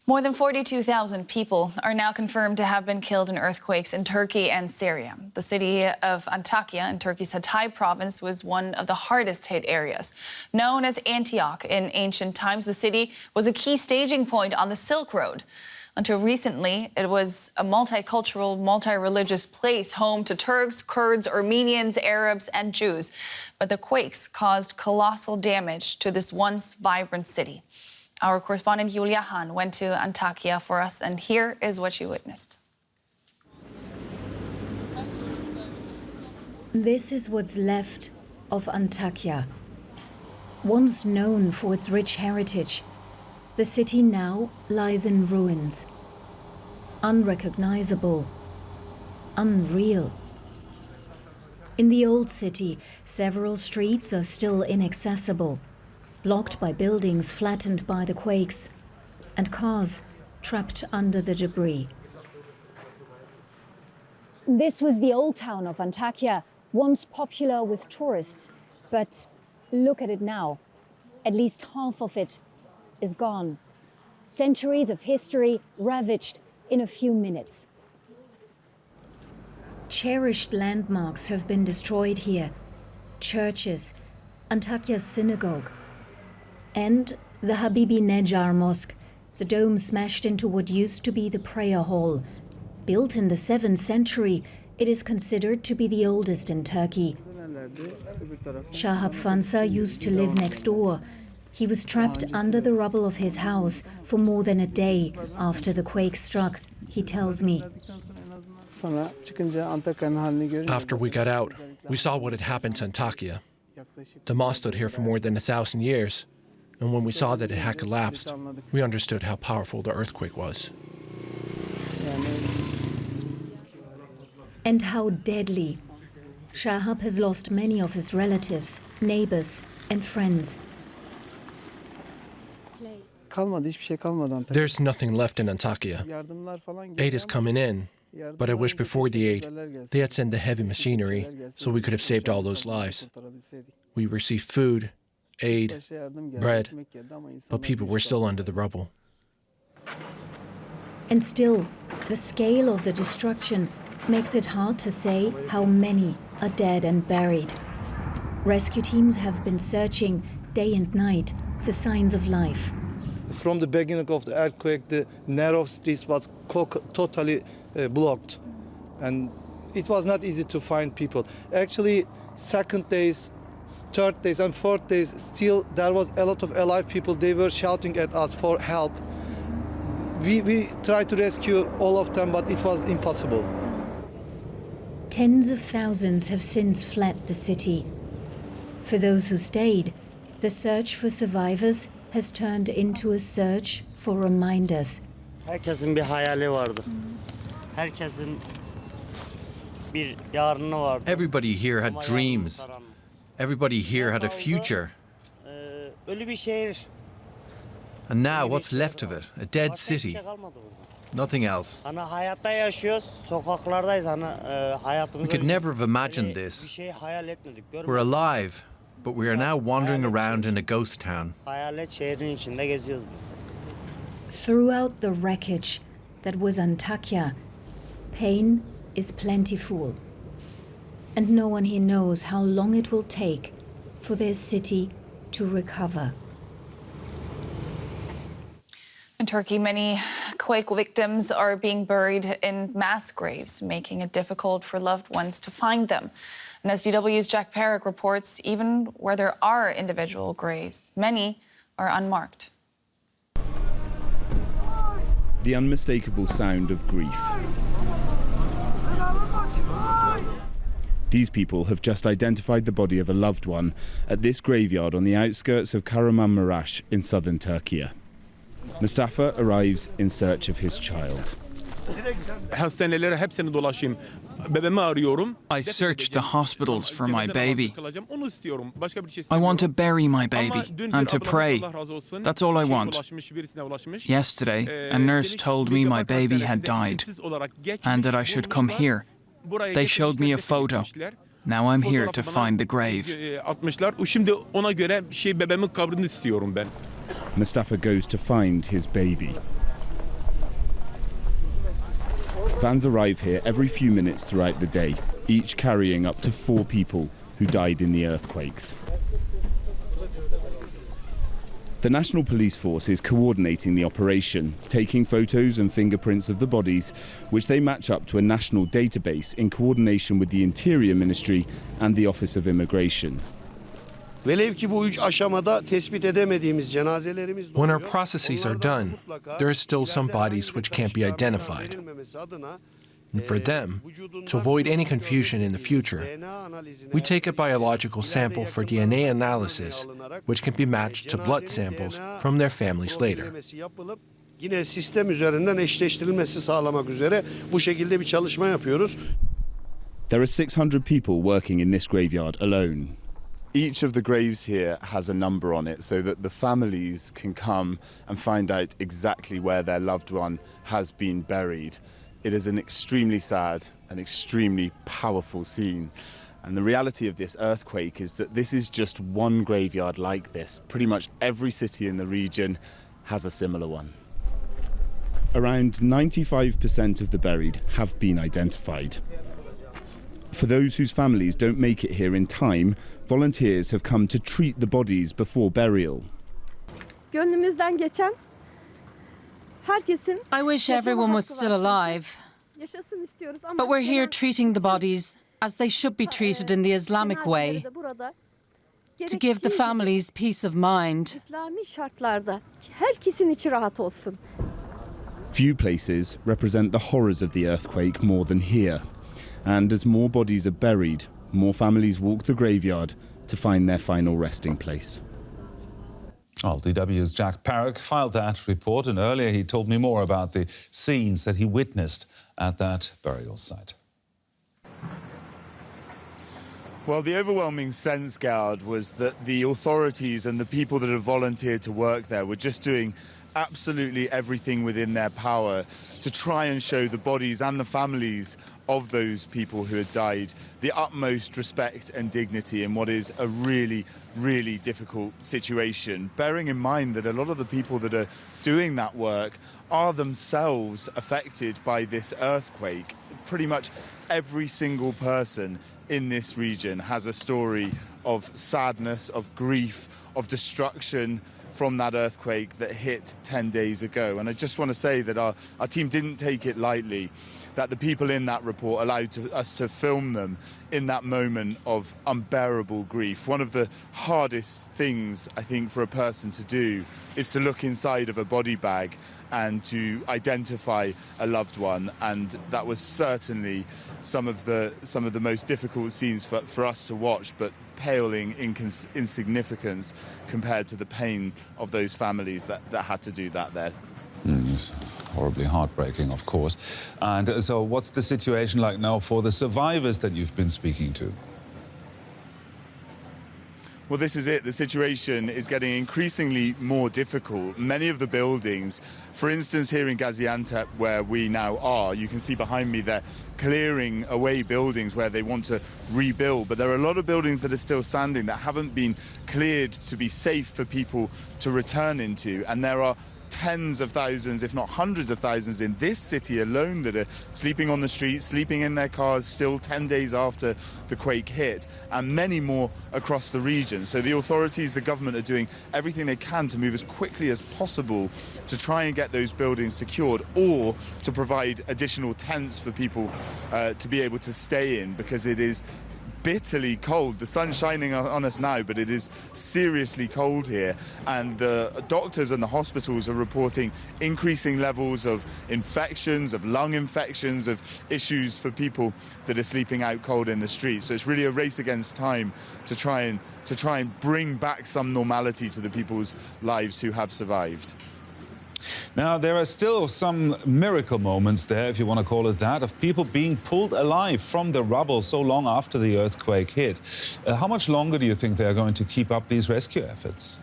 More than 42,000 people are now confirmed to have been killed in earthquakes in Turkey and Syria. The city of Antakia in Turkey's Hatay province was one of the hardest hit areas. Known as Antioch in ancient times, the city was a key staging point on the Silk Road. Until recently, it was a multicultural, multi-religious place home to Turks, Kurds, Armenians, Arabs, and Jews. But the quakes caused colossal damage to this once vibrant city. Our correspondent Julia Han went to Antakia for us, and here is what she witnessed. This is what's left of Antakia. Once known for its rich heritage, the city now lies in ruins. Unrecognizable, unreal. In the old city, several streets are still inaccessible, blocked by buildings flattened by the quakes, and cars trapped under the debris. This was the old town of Antakia, once popular with tourists. But look at it now. At least half of it is gone. Centuries of history ravaged in a few minutes. Cherished landmarks have been destroyed here. Churches, Antakia's synagogue, and the Habibi Nejar Mosque, the dome smashed into what used to be the prayer hall. Built in the 7th century, it is considered to be the oldest in Turkey. Shahab Fansa used to live next door. He was trapped under the rubble of his house for more than a day after the quake struck, he tells me. After we got out, we saw what had happened to Antakia. The mosque stood here for more than 1,000 years. And when we saw that it had collapsed, we understood how powerful the earthquake was. And how deadly. Shahab has lost many of his relatives, neighbors, and friends. There's nothing left in Antakia. Aid is coming in, but I wish before the aid, they had sent the heavy machinery so we could have saved all those lives. We received food, aid, bread, but people were still under the rubble. And still, the scale of the destruction makes it hard to say how many are dead and buried. Rescue teams have been searching day and night for signs of life. From the beginning of the earthquake, the narrow streets was totally blocked, and it was not easy to find people. Actually, second days, third days and fourth days, still there was a lot of alive people. They were shouting at us for help. We tried to rescue all of them, but it was impossible. Tens of thousands have since fled the city. For those who stayed, the search for survivors has turned into a search for reminders. Herkesin bir hayali vardı. Herkesin bir yarını vardı. Everybody here had dreams. Everybody here had a future. Ölü bir şehir. And now what's left of it? A dead city. Nothing else. Hani hayatta yaşıyoruz, sokaklardayız. Hani hayatımızda We could never have imagined bir this. şey hayal etmedik. We're alive, but we are now wandering around in a ghost town. Hayalet şehrin içinde geziyoruz biz. Throughout the wreckage that was Antakia, pain is plentiful. And no one here knows how long it will take for their city to recover. In Turkey, many quake victims are being buried in mass graves, making it difficult for loved ones to find them. And as DW's Jack Perrick reports, even where there are individual graves, many are unmarked. The unmistakable sound of grief. These people have just identified the body of a loved one at this graveyard on the outskirts of Kahramanmaraş in southern Turkey. Mustafa arrives in search of his child. I searched the hospitals for my baby. I want to bury my baby and to pray. That's all I want. Yesterday, a nurse told me my baby had died and that I should come here. They showed me a photo. Now I'm here to find the grave. Mustafa goes to find his baby. Vans arrive here every few minutes throughout the day, each carrying up to 4 people who died in the earthquakes. The National Police Force is coordinating the operation, taking photos and fingerprints of the bodies, which they match up to a national database in coordination with the Interior Ministry and the Office of Immigration. When our processes are done, there are still some bodies which can't be identified. And for them, to avoid any confusion in the future, we take a biological sample for DNA analysis, which can be matched to blood samples from their families later. Yine sistem üzerinden eşleştirilmesi sağlamak üzere bu şekilde bir çalışma yapıyoruz. There are 600 people working in this graveyard alone. Each of the graves here has a number on it so that the families can come and find out exactly where their loved one has been buried. It is an extremely sad and extremely powerful scene. And the reality of this earthquake is that this is just one graveyard like this. Pretty much every city in the region has a similar one. Around 95% of the buried have been identified. For those whose families don't make it here in time, volunteers have come to treat the bodies before burial. Gönlümüzden geçen herkesin I wish everyone was still alive, yaşasın istiyoruz ama but we're here treating the bodies as they should be treated in the Islamic way, to give the families peace of mind. İslami şartlarda herkesin içi rahat olsun. Few places represent the horrors of the earthquake more than here. And as more bodies are buried, more families walk the graveyard to find their final resting place. Well, DW's Jack Parrock filed that report, and earlier he told me more about the scenes that he witnessed at that burial site. Well, the overwhelming sense, Gerd, was that the authorities and the people that have volunteered to work there were just doing absolutely everything within their power to try and show the bodies and the families of those people who had died the utmost respect and dignity in what is a really, really difficult situation. Bearing in mind that a lot of the people that are doing that work are themselves affected by this earthquake. Pretty much every single person in this region has a story of sadness, of grief, of destruction from that earthquake that hit 10 days ago. And I just want to say that our team didn't take it lightly, that the people in that report allowed us to film them in that moment of unbearable grief. One of the hardest things, I think, for a person to do is to look inside of a body bag and to identify a loved one, and that was certainly some of the most difficult scenes for us to watch, but paling in significance compared to the pain of those families that had to do that there. It's horribly heartbreaking, of course. And so what's the situation like now for the survivors that you've been speaking to? Well, this is it. The situation is getting increasingly more difficult. Many of the buildings, for instance, here in Gaziantep, where we now are, you can see behind me they're clearing away buildings where they want to rebuild. But there are a lot of buildings that are still standing that haven't been cleared to be safe for people to return into. And there are tens of thousands, if not hundreds of thousands in this city alone that are sleeping on the streets, sleeping in their cars still 10 days after the quake hit, and many more across the region. So the authorities, the government are doing everything they can to move as quickly as possible to try and get those buildings secured, or to provide additional tents for people to be able to stay in, because it is bitterly cold. The sun's shining on us now, but it is seriously cold here, and the doctors and the hospitals are reporting increasing levels of infections, of lung infections, of issues for people that are sleeping out cold in the streets. So it's really a race against time to try and bring back some normality to the people's lives who have survived. Now, there are still some miracle moments there, if you want to call it that, of people being pulled alive from the rubble so long after the earthquake hit. How much longer do you think they're going to keep up these rescue efforts?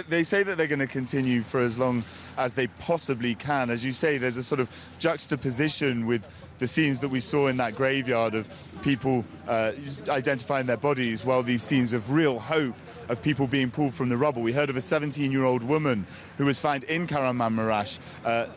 They say that they're going to continue for as long as they possibly can. As you say, there's a sort of juxtaposition with the scenes that we saw in that graveyard of people identifying their bodies, while these scenes of real hope of people being pulled from the rubble. We heard of a 17-year-old woman who was found in Kahramanmaraş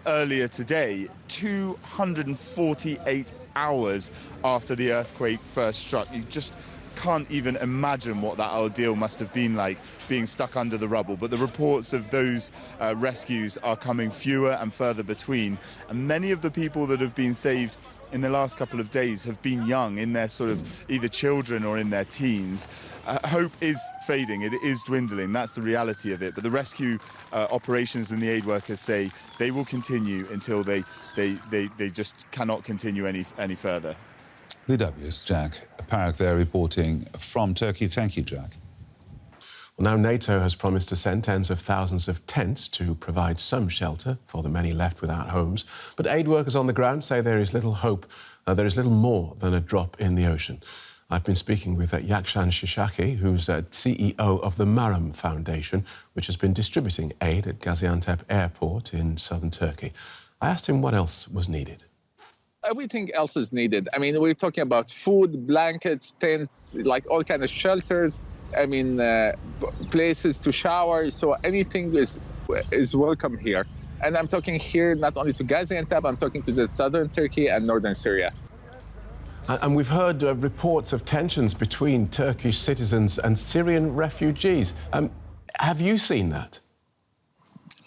earlier today, 248 hours after the earthquake first struck. You just can't even imagine what that ordeal must have been like, being stuck under the rubble. But the reports of those rescues are coming fewer and further between. And many of the people that have been saved in the last couple of days have been young, in their sort of either children or in their teens. Hope is fading, it is dwindling, that's the reality of it. But the rescue operations and the aid workers say they will continue until they just cannot continue any further. DW's Jack Parrock there reporting from Turkey. Thank you, Jack. Well, now NATO has promised to send tens of thousands of tents to provide some shelter for the many left without homes. But aid workers on the ground say there is little hope. There is little more than a drop in the ocean. I've been speaking with Yakşan Shishaki, who's CEO of the Maram Foundation, which has been distributing aid at Gaziantep Airport in southern Turkey. I asked him what else was needed. Everything else is needed. I mean, we're talking about food, blankets, tents, like all kind of shelters. I mean, places to shower. So anything is welcome here. And I'm talking here not only to Gaziantep, I'm talking to the southern Turkey and northern Syria. And we've heard reports of tensions between Turkish citizens and Syrian refugees. Have you seen that?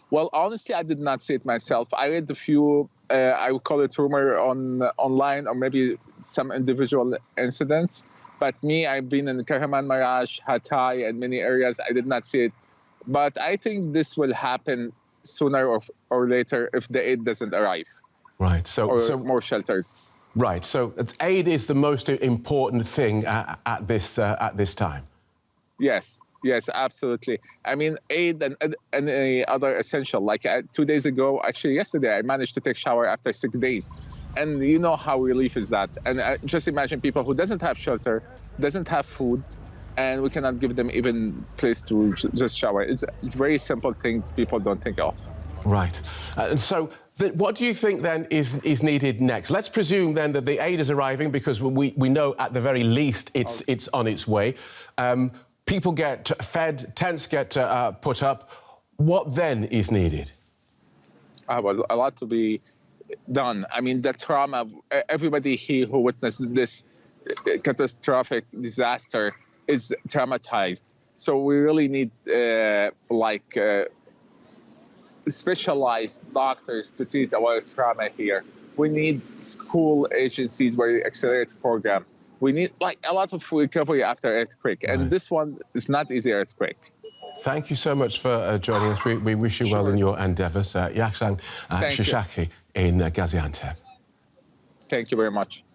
Well, honestly, I did not see it myself. I read a few, I would call it rumor online, or maybe some individual incidents. But me, I've been in Kahramanmaraş, Hatay, and many areas. I did not see it. But I think this will happen sooner or later if the aid doesn't arrive. Right. So more shelters. Right. So aid is the most important thing at this time. Yes. Yes, absolutely. I mean, aid and any other essential. Like 2 days ago, actually yesterday, I managed to take a shower after 6 days. And you know how relief is that. And just imagine people who doesn't have shelter, doesn't have food, and we cannot give them even place to just shower. It's very simple things people don't think of. Right. And so what do you think then is needed next? Let's presume then that the aid is arriving, because we know at the very least it's on its way. People get fed, tents get put up. What then is needed? Well, a lot to be done. I mean, the trauma, everybody here who witnessed this catastrophic disaster is traumatized. So we really need specialized doctors to treat our trauma here. We need school agencies where we accelerate the program. We need a lot of recovery after earthquake, and this one is not easy earthquake. Thank you so much for joining us. We wish you well in your endeavours. Yakşan Shishaki in Gaziantep. Thank you very much.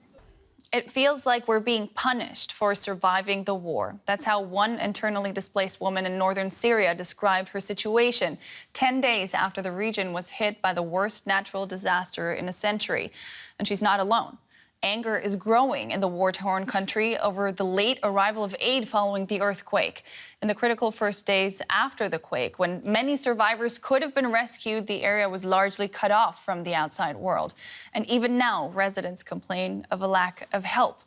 It feels like we're being punished for surviving the war. That's how one internally displaced woman in northern Syria described her situation 10 days after the region was hit by the worst natural disaster in a century. And she's not alone. Anger is growing in the war-torn country over the late arrival of aid following the earthquake. In the critical first days after the quake, when many survivors could have been rescued, the area was largely cut off from the outside world. And even now, residents complain of a lack of help.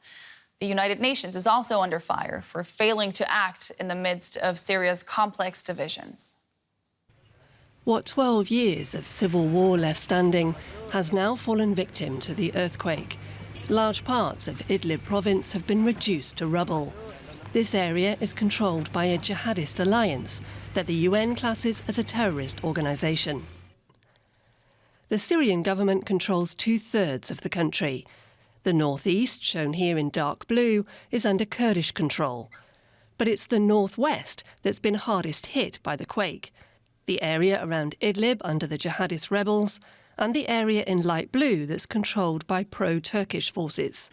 The United Nations is also under fire for failing to act in the midst of Syria's complex divisions. What 12 years of civil war left standing has now fallen victim to the earthquake. Large parts of Idlib province have been reduced to rubble. This area is controlled by a jihadist alliance that the UN classes as a terrorist organisation. The Syrian government controls 2/3 of the country. The northeast, shown here in dark blue, is under Kurdish control. But it's the northwest that's been hardest hit by the quake. The area around Idlib under the jihadist rebels, and the area in light blue that's controlled by pro-Turkish forces.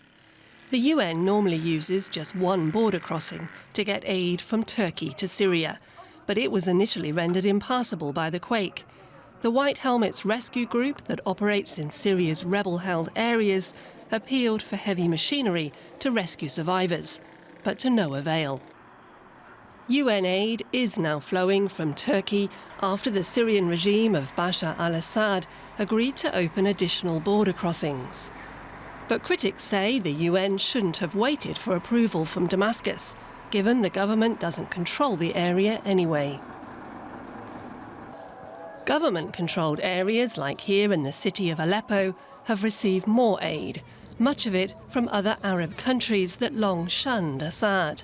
The UN normally uses just one border crossing to get aid from Turkey to Syria, but it was initially rendered impassable by the quake. The White Helmets rescue group that operates in Syria's rebel-held areas appealed for heavy machinery to rescue survivors, but to no avail. UN aid is now flowing from Turkey after the Syrian regime of Bashar al-Assad agreed to open additional border crossings. But critics say the UN shouldn't have waited for approval from Damascus, given the government doesn't control the area anyway. Government-controlled areas like here in the city of Aleppo have received more aid, much of it from other Arab countries that long shunned Assad.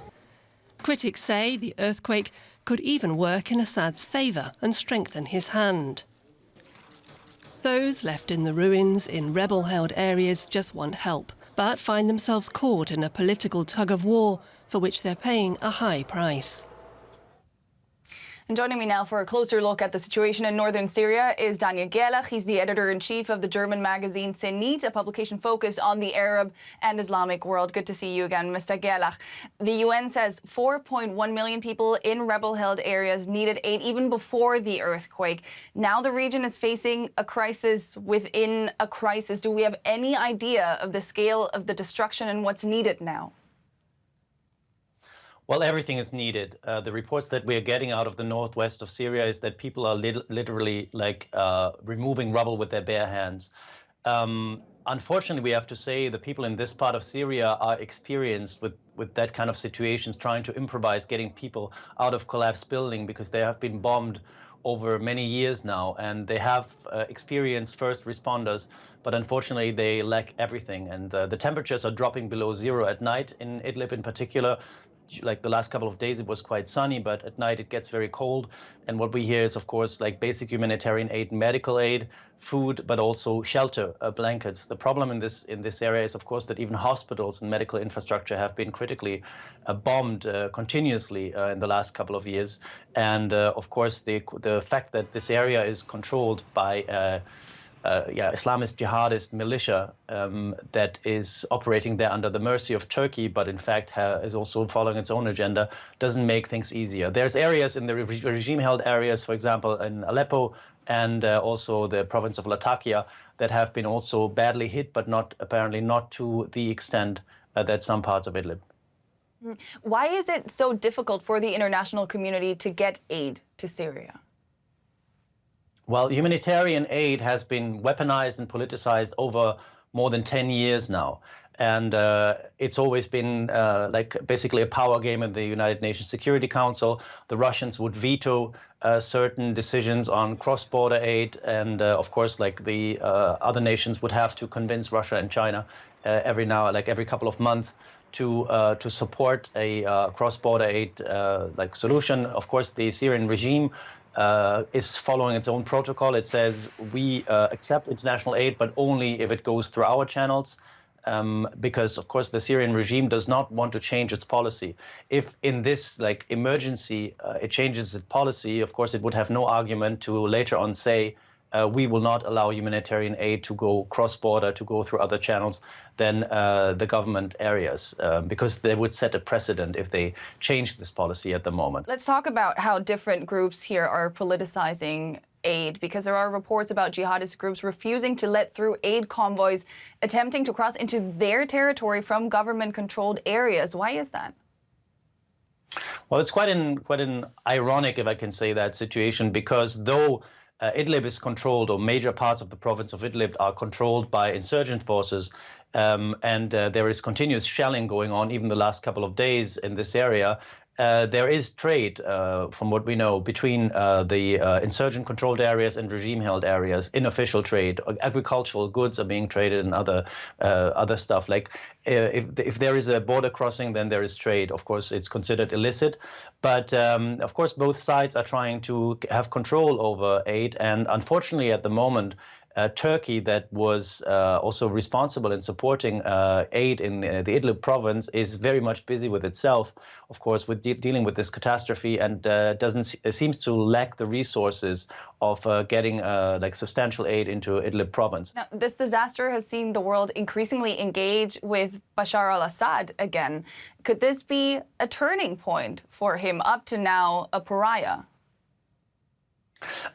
Critics say the earthquake could even work in Assad's favour and strengthen his hand. Those left in the ruins in rebel-held areas just want help, but find themselves caught in a political tug-of-war for which they're paying a high price. And joining me now for a closer look at the situation in northern Syria is Daniel Gellar. He's the editor-in-chief of the German magazine Zenit, a publication focused on the Arab and Islamic world. Good to see you again, Mr. Gellar. The UN says 4.1 million people in rebel-held areas needed aid even before the earthquake. Now the region is facing a crisis within a crisis. Do we have any idea of the scale of the destruction and what's needed now? Well, everything is needed. The reports that we are getting out of the northwest of Syria is that people are literally removing rubble with their bare hands. Unfortunately, we have to say the people in this part of Syria are experienced with that kind of situations, trying to improvise, getting people out of collapsed building because they have been bombed over many years now, and they have experienced first responders, but unfortunately they lack everything. And the temperatures are dropping below zero at night in Idlib in particular. Like the last couple of days, it was quite sunny, but at night it gets very cold. And what we hear is, of course, like basic humanitarian aid, medical aid, food, but also shelter, blankets. The problem in this area is, of course, that even hospitals and medical infrastructure have been critically bombed continuously in the last couple of years. And of course, the fact that this area is controlled by Islamist jihadist militia that is operating there under the mercy of Turkey, but in fact is also following its own agenda, doesn't make things easier. There's areas in the regime-held areas, for example, in Aleppo and also the province of Latakia, that have been also badly hit, but apparently not to the extent that some parts of Idlib. Why is it so difficult for the international community to get aid to Syria? Well, humanitarian aid has been weaponized and politicized over more than 10 years now. And it's always been basically a power game in the United Nations Security Council. The Russians would veto certain decisions on cross-border aid. And of course, the other nations would have to convince Russia and China every couple of months to support a cross-border aid solution. Of course, the Syrian regime is following its own protocol. It says we accept international aid, but only if it goes through our channels, because, of course, the Syrian regime does not want to change its policy. If in this emergency it changes its policy, of course, it would have no argument to later on say we will not allow humanitarian aid to go cross-border, to go through other channels than the government areas, because they would set a precedent if they change this policy at the moment. Let's talk about how different groups here are politicizing aid, because there are reports about jihadist groups refusing to let through aid convoys attempting to cross into their territory from government-controlled areas. Why is that? Well, it's quite an ironic, if I can say that, situation, because though Idlib is controlled, or major parts of the province of Idlib are controlled by insurgent forces, and there is continuous shelling going on even the last couple of days in this area. There is trade, from what we know, between the insurgent-controlled areas and regime-held areas, unofficial trade. Agricultural goods are being traded and other stuff. If there is a border crossing, then there is trade. Of course, it's considered illicit. But, of course, both sides are trying to have control over aid. And unfortunately, at the moment, Turkey, that was also responsible in supporting aid in the Idlib province, is very much busy with itself, of course, with dealing with this catastrophe, and seems to lack the resources of getting substantial aid into Idlib province. Now, this disaster has seen the world increasingly engage with Bashar al-Assad again. Could this be a turning point for him, up to now a pariah?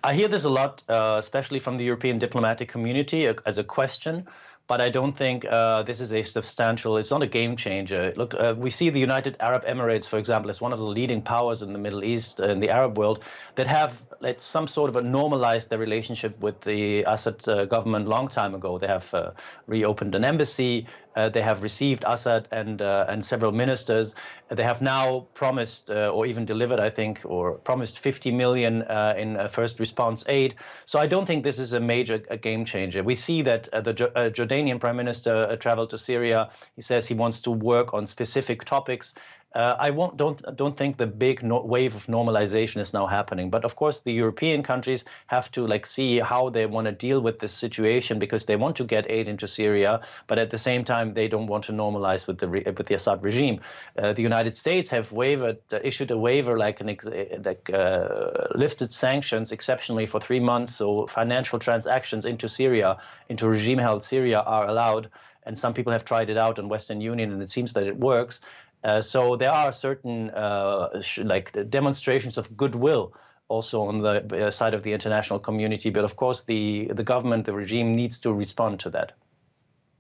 I hear this a lot, especially from the European diplomatic community, as a question. But I don't think this is a substantial, it's not a game changer. Look, we see the United Arab Emirates, for example, as one of the leading powers in the Middle East, in the Arab world, that have some sort of a normalized their relationship with the Assad government long time ago. They have reopened an embassy. They have received Assad and several ministers. They have now promised, or even delivered, I think, or promised 50 million in first response aid. So I don't think this is a major game changer. We see that the Jordanian Prime Minister traveled to Syria. He says he wants to work on specific topics. I don't think the big wave of normalization is now happening. But of course, the European countries have to see how they want to deal with this situation, because they want to get aid into Syria, but at the same time they don't want to normalize with the Assad regime. The United States have issued a waiver, lifted sanctions exceptionally for 3 months, so financial transactions into Syria, into regime-held Syria, are allowed. And some people have tried it out in Western Union, and it seems that it works. So there are certain demonstrations of goodwill also on the side of the international community. But of course, the government, the regime needs to respond to that.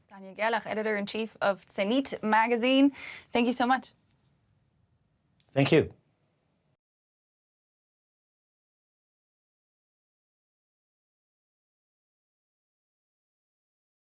Tanya Gellar, editor-in-chief of Zenit magazine. Thank you so much. Thank you.